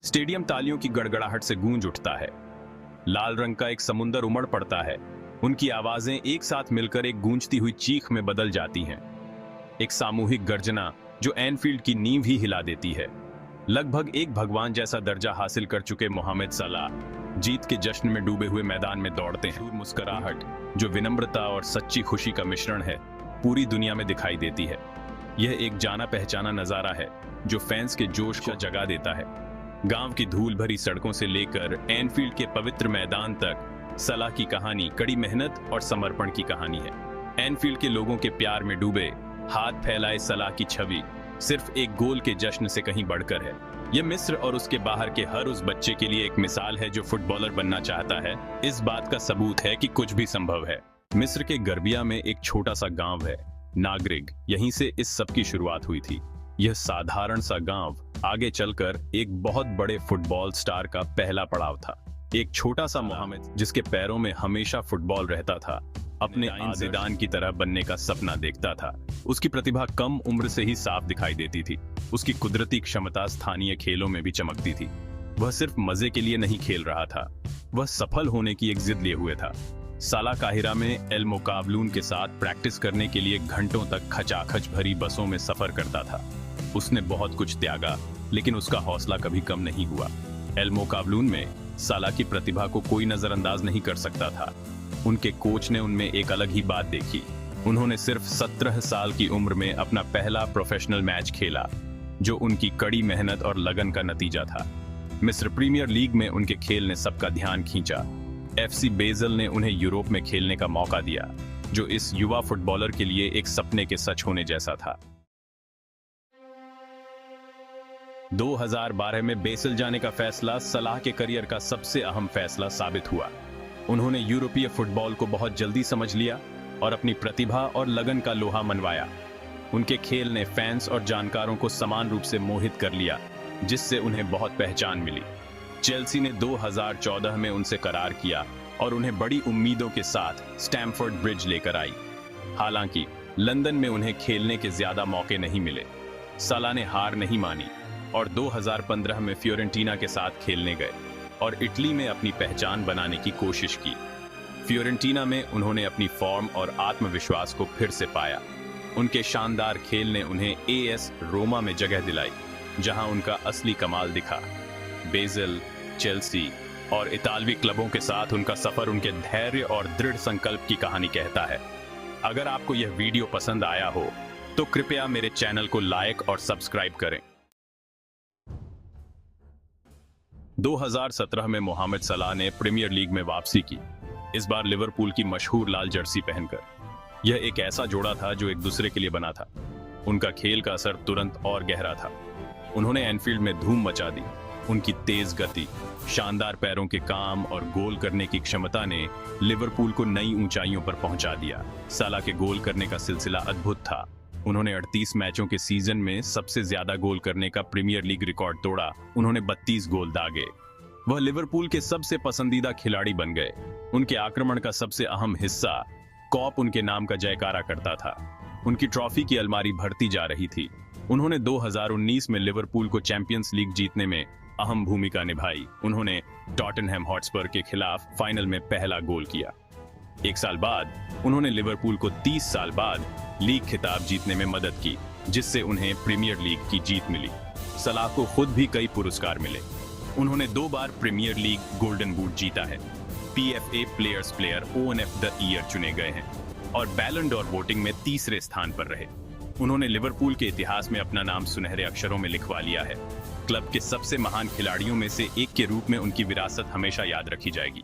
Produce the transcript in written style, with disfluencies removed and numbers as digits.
Stadium तालियों की गड़गड़ाहट से गूंज उठता है। लाल रंग का एक समुंदर उमड़ पड़ता है। उनकी आवाजें एक साथ मिलकर एक गूंजती हुई चीख में बदल जाती हैं। एक सामूहिक गर्जना जो एनफील्ड की नींव ही हिला देती है। लगभग एक भगवान जैसा दर्जा हासिल कर चुके मोहम्मद सलाह जीत के जश्न में डूबे हुए मैदान में दौड़ते हैं। मुस्कुराहट जो विनम्रता और सच्ची खुशी का मिश्रण है, पूरी दुनिया में दिखाई देती है। यह एक जाना पहचाना नजारा है जो फैंस के जोश को जगा देता है। गांव की धूल भरी सड़कों से लेकर एनफील्ड के पवित्र मैदान तक सलाह की कहानी कड़ी मेहनत और समर्पण की कहानी है। एनफील्ड के लोगों के प्यार में डूबे, हाथ फैलाए सलाह की छवि सिर्फ एक गोल के जश्न से कहीं बढ़कर है। यह मिस्र और उसके बाहर के हर उस बच्चे के लिए एक मिसाल है जो फुटबॉलर बनना चाहता है। इस बात का सबूत है कि कुछ भी संभव है। मिस्र के गर्बिया में एक छोटा सा गांव है, नागरिग। यहीं से इस सब की शुरुआत हुई थी। यह साधारण सा गांव आगे चलकर एक बहुत बड़े फुटबॉल स्टार का पहला पड़ाव था। एक छोटा सा मोहम्मद जिसके पैरों में हमेशा फुटबॉल रहता था, अपने ज़िदान की तरह बनने का सपना देखता था। उसकी प्रतिभा कम उम्र से ही साफ दिखाई देती थी। उसकी कुदरती क्षमता स्थानीय खेलों में भी चमकती थी। वह सिर्फ मजे के लिए नहीं खेल रहा था, वह सफल होने की एक जिद लिए हुए था। साला काहिरा में एल मुकाबलून के साथ प्रैक्टिस करने के लिए घंटों तक खचाखच भरी बसों में सफर करता था। उसने बहुत कुछ त्यागा, लेकिन उसका हौसला कभी कम नहीं हुआ। एल मुकाबलून में साला की प्रतिभा को कोई नजरअंदाज नहीं कर सकता था। उनके कोच ने उनमें एक अलग ही बात देखी। उन्होंने सिर्फ 17 साल की उम्र में अपना पहला प्रोफेशनल मैच खेला, जो उनकी कड़ी मेहनत और लगन का नतीजा था। मिस्र प्रीमियर लीग में उनके खेल ने सबका ध्यान खींचा। एफसी बेजल ने उन्हें यूरोप में खेलने का मौका दिया, जो इस युवा फुटबॉलर के लिए एक सपने के सच होने जैसा था। 2012 में बेसल जाने का फैसला सलाह के करियर का सबसे अहम फैसला साबित हुआ। उन्होंने यूरोपीय फुटबॉल को बहुत जल्दी समझ लिया और अपनी प्रतिभा और लगन का लोहा मनवाया। उनके खेल ने फैंस और जानकारों को समान रूप से मोहित कर लिया, जिससे उन्हें बहुत पहचान मिली। चेल्सी ने 2014 में उनसे करार किया और उन्हें बड़ी उम्मीदों के साथ स्टैमफोर्ड ब्रिज लेकर आई। हालांकि लंदन में उन्हें खेलने के ज्यादा मौके नहीं मिले। साला ने हार नहीं मानी और 2015 में फियोरेंटीना के साथ खेलने गए और इटली में अपनी पहचान बनाने की कोशिश की। फियोरेंटीना में उन्होंने अपनी फॉर्म और आत्मविश्वास को फिर से पाया। उनके शानदार खेल ने उन्हें एएस रोमा में जगह दिलाई, जहां उनका असली कमाल दिखा। बेजल, चेल्सी और इतालवी क्लबों के साथ उनका सफर उनके धैर्य और दृढ़ संकल्प की कहानी कहता है। अगर आपको यह वीडियो पसंद आया हो तो कृपया मेरे चैनल को लाइक और सब्सक्राइब करें। 2017 में मोहम्मद सलाह ने प्रीमियर लीग में वापसी की, इस बार लिवरपूल की मशहूर लाल जर्सी पहनकर। यह एक ऐसा जोड़ा था जो एक दूसरे के लिए बना था। उनका खेल का असर तुरंत और गहरा था। उन्होंने एनफील्ड में धूम मचा दी। उनकी तेज गति, शानदार पैरों के काम और गोल करने की क्षमता ने लिवरपूल को नई ऊंचाइयों पर पहुंचा दिया। साला के गोल करने का सिलसिला अद्भुत था। उन्होंने 38 मैचों के सीजन में सबसे ज्यादा गोल करने का प्रीमियर लीग रिकॉर्ड तोड़ा। उन्होंने 32 गोल दागे। वह लिवरपूल के सबसे पसंदीदा खिलाड़ी बन गए। उनके आक्रमण का सबसे अहम हिस्सा कॉप उनके नाम का जयकारा करता था। उनकी ट्रॉफी की अलमारी भरती जा रही थी। उन्होंने 2019 में लिवरपूल को चैंपियंस लीग जीतने में अहम भूमिका निभाई। उन्होंने टॉटनहैम हॉटस्पर के खिलाफ फाइनल में पहला गोल किया। एक साल बाद उन्होंने लिवरपूल को 30 साल बाद लीग खिताब जीतने में मदद की, जिससे उन्हें प्रीमियर लीग की जीत मिली। सलाह को खुद भी कई पुरस्कार मिले। उन्होंने 2 बार प्रीमियर लीग गोल्डन बूट जीता है, PFA players player of the year चुने गए हैं और बैलन डॉर वोटिंग में तीसरे स्थान पर रहे। उन्होंने लिवरपूल के इतिहास में अपना नाम सुनहरे अक्षरों में लिखवा लिया है। क्लब के सबसे महान खिलाड़ियों में से एक के रूप में उनकी विरासत हमेशा याद रखी जाएगी।